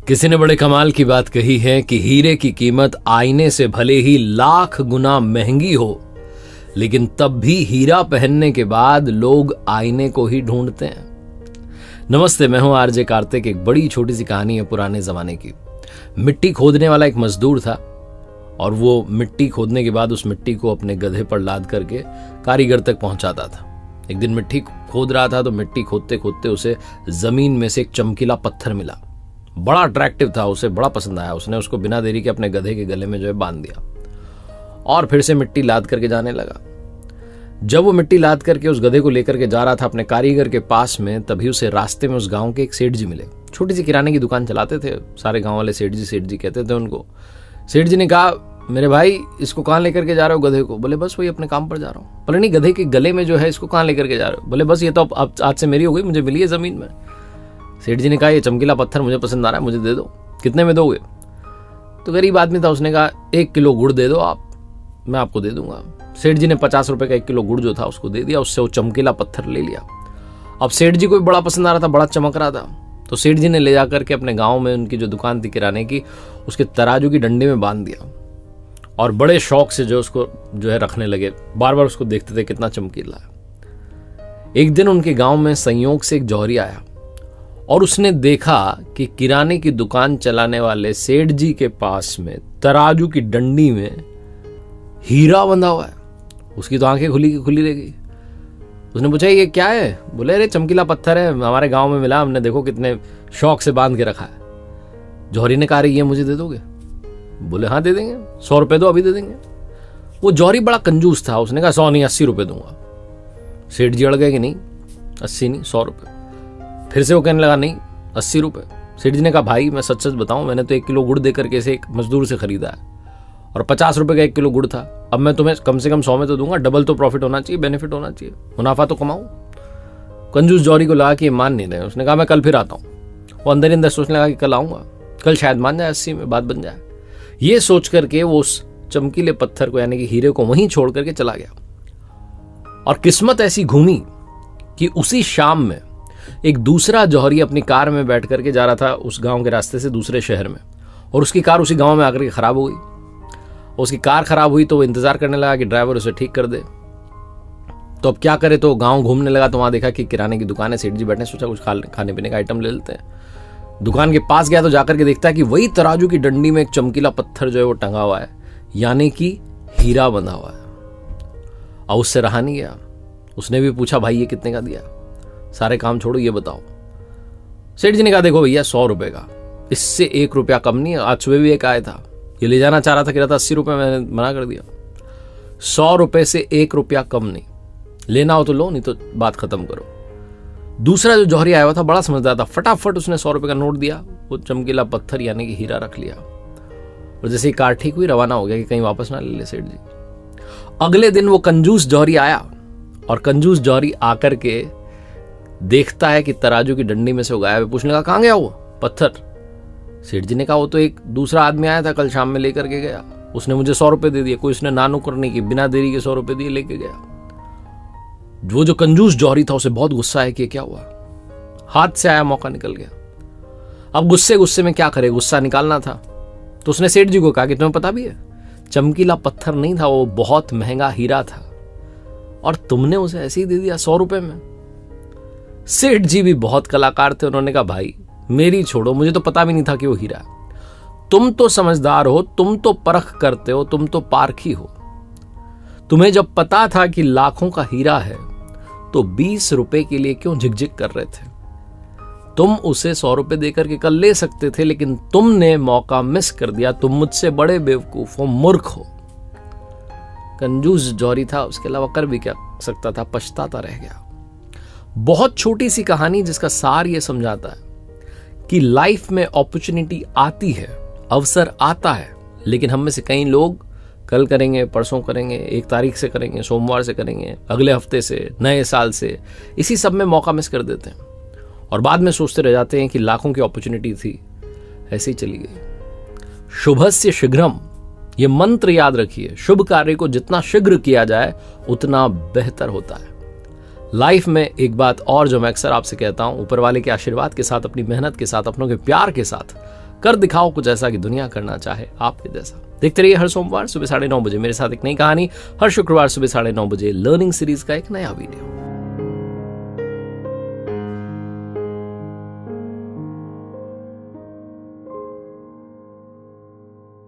किसी ने बड़े कमाल की बात कही है कि हीरे की कीमत आईने से भले ही लाख गुना महंगी हो, लेकिन तब भी हीरा पहनने के बाद लोग आईने को ही ढूंढते हैं। नमस्ते, मैं हूं आरजे कार्तिक। एक बड़ी छोटी सी कहानी है पुराने जमाने की। मिट्टी खोदने वाला एक मजदूर था और वो मिट्टी खोदने के बाद उस मिट्टी को अपने गधे पर लाद करके कारीगर तक पहुंचाता था। एक दिन मिट्टी खोद रहा था तो मिट्टी खोदते खोदते उसे जमीन में से एक चमकीला पत्थर मिला। बड़ा अट्रैक्टिव था, उसे बड़ा पसंद आया। उसने उसको बिना देरी के अपने गधे के गले में बांध दिया और फिर से मिट्टी लाद करके जाने लगा। जब वो मिट्टी लाद करके उस गधे को लेकर के जा रहा था अपने कारीगर के पास में, तभी उसे रास्ते में उस गांव के एक सेठ जी मिले। छोटी सी किराने की दुकान चलाते थे, सारे गांव वाले सेठ जी कहते थे उनको। सेठ जी ने कहा, मेरे भाई इसको कहाँ लेकर के जा रहे हो गधे को? बोले बस वही अपने काम पर जा रहा हूँ। बोले नहीं, गधे के गले में जो है इसको कहाँ लेकर के जा रहे हो? बोले बस ये तो अब आज से मेरी हो गई, मुझे मिली है जमीन में। सेठ जी ने कहा, ये चमकीला पत्थर मुझे पसंद आ रहा है, मुझे दे दो। कितने में दोगे? तो गरीब आदमी था, उसने कहा 1 किलो गुड़ दे दो आप, मैं आपको दे दूंगा। सेठ जी ने 50 रुपए का 1 किलो गुड़ जो था उसको दे दिया, उससे वो चमकीला पत्थर ले लिया। अब सेठ जी को भी बड़ा पसंद आ रहा था, बड़ा चमक रहा था। तो सेठ जी ने ले जाकर के अपने गांव में उनकी जो दुकान थी किराने की, उसके तराजू की डंडी में बांध दिया और बड़े शौक से उसको रखने लगे। बार बार उसको देखते थे कितना चमकीला है। एक दिन उनके गांव में संयोग से एक जौहरी आया और उसने देखा कि किराने की दुकान चलाने वाले सेठ जी के पास में तराजू की डंडी में हीरा बंधा हुआ है। उसकी तो आंखें खुली रह गई। उसने पूछा, ये क्या है? बोले, अरे चमकीला पत्थर है, हमारे गांव में मिला, हमने देखो कितने शौक से बांध के रखा है। जौहरी ने कहा, ये मुझे दे दोगे? बोले हाँ दे देंगे, 100 रुपए दो, अभी दे देंगे। वो जौहरी बड़ा कंजूस था, उसने कहा 100 नहीं 80 रुपए दूंगा। सेठ जी अड़ गए कि नहीं 80 नहीं 100 रुपए। फिर से वो कहने लगा नहीं 80 रुपए। सेठ जी ने कहा, भाई मैं सच बताऊं, मैंने तो 1 किलो गुड़ देकर के इसे एक मजदूर से खरीदा है और 50 रुपए का 1 किलो गुड़ था। अब मैं तुम्हें कम से कम 100 में तो दूंगा, डबल तो प्रॉफिट होना चाहिए, बेनिफिट होना चाहिए, मुनाफा तो कमाऊं। कंजूस जौहरी को लगा कि ये मान नहीं रहे। उसने कहा, मैं कल फिर आता हूं। वो अंदर ही अंदर सोचने लगा कि कल आऊंगा, कल शायद मान जाए, 80 में बात बन जाए। ये सोच करके वो उस चमकीले पत्थर को यानी कि हीरे को वहीं छोड़ करके चला गया। और किस्मत ऐसी घूमी कि उसी शाम में एक दूसरा जौहरी अपनी कार में बैठ करके जा रहा था उस गांव के रास्ते से दूसरे शहर में, और उसकी कार उसी गांव में आकर के खराब हो गई। उसकी कार खराब हुई तो वो इंतजार करने लगा कि ड्राइवर उसे ठीक कर दे। तो अब क्या करे, तो गांव घूमने लगा तो वहां देखा कि किराने की दुकान है, सेठ जी बैठे, सोचा कुछ खाने पीने का आइटम ले लेते हैं। दुकान के पास गया तो जाकर के देखता है कि वही तराजू की डंडी में एक चमकीला पत्थर जो है वो टंगा हुआ है, यानी कि हीरा बंधा हुआ है। और उससे रहा नहीं गया, उसने भी पूछा, भाई ये कितने का दिया? सारे काम छोड़ो, ये बताओ। सेठ जी ने कहा, देखो भैया 100 रुपए का, इससे 1 रुपया कम नहीं है। आज सुबह भी एक आया था, ये ले जाना चाह रहा था, कह रहा था 80 रुपए, मैंने मना कर दिया। 100 रुपए से 1 रुपया कम नहीं, लेना हो तो लो, नहीं तो बात खत्म करो। दूसरा जो जौहरी आया हुआ था बड़ा समझदार था, फटाफट उसने 100 रुपए का नोट दिया, वो चमकीला पत्थर यानी कि हीरा रख लिया और जैसे ही कार ठीक हुई रवाना हो गया कि कहीं वापस ना ले ले सेठ जी। अगले दिन वो कंजूस जौहरी आया और कंजूस जौहरी आकर के देखता है कि तराजू की डंडी में से वो गायब है। पूछने का, कहां गया वो पत्थर? सेठ जी ने कहा, वो तो एक दूसरा आदमी आया था कल शाम में, लेकर के गया, उसने मुझे 100 रुपए दे दिए। कोई उसने ना नुक्कर नहीं की, बिना देरी के 100 रुपए दिए लेके गया। वो जो कंजूस जौहरी था उसे बहुत गुस्सा है कि क्या हुआ, हाथ से आया मौका निकल गया। अब गुस्से में क्या करे, गुस्सा निकालना था। तो उसने सेठ जी को कहा कि तुम्हें पता भी है, चमकीला पत्थर नहीं था, वो बहुत महंगा हीरा था और तुमने उसे ऐसे ही दे दिया 100 रुपए में। सेठ जी भी बहुत कलाकार थे, उन्होंने कहा, भाई मेरी छोड़ो, मुझे तो पता भी नहीं था कि वो हीरा है। तुम तो समझदार हो, तुम तो परख करते हो, तुम तो पारखी हो। तुम्हें जब पता था कि लाखों का हीरा है तो 20 रुपए के लिए क्यों झिकझिक कर रहे थे? तुम उसे 100 रुपए देकर के कल ले सकते थे, लेकिन तुमने मौका मिस कर दिया। तुम मुझसे बड़े बेवकूफ हो, मूर्ख हो। कंजूस जौहरी था, उसके अलावा कर भी क्या सकता था, पछताता रह गया। बहुत छोटी सी कहानी जिसका सार यह समझाता है कि लाइफ में अपॉर्चुनिटी आती है, अवसर आता है, लेकिन हम में से कई लोग कल करेंगे, परसों करेंगे, 1 तारीख से करेंगे, सोमवार से करेंगे, अगले हफ्ते से, नए साल से, इसी सब में मौका मिस कर देते हैं और बाद में सोचते रह जाते हैं कि लाखों की अपॉर्चुनिटी थी, ऐसे ही चली गई। शुभस्य शीघ्रम, ये मंत्र याद रखिए। शुभ कार्य को जितना शीघ्र किया जाए उतना बेहतर होता है। लाइफ में एक बात और जो मैं अक्सर आपसे कहता हूं, ऊपर वाले के आशीर्वाद के साथ, अपनी मेहनत के साथ, अपनों के प्यार के साथ कर दिखाओ कुछ ऐसा कि दुनिया करना चाहे आपके जैसा। देखते रहिए हर सोमवार सुबह 9:30 बजे मेरे साथ एक नई कहानी, हर शुक्रवार सुबह 9:30 बजे लर्निंग सीरीज का एक नया वीडियो।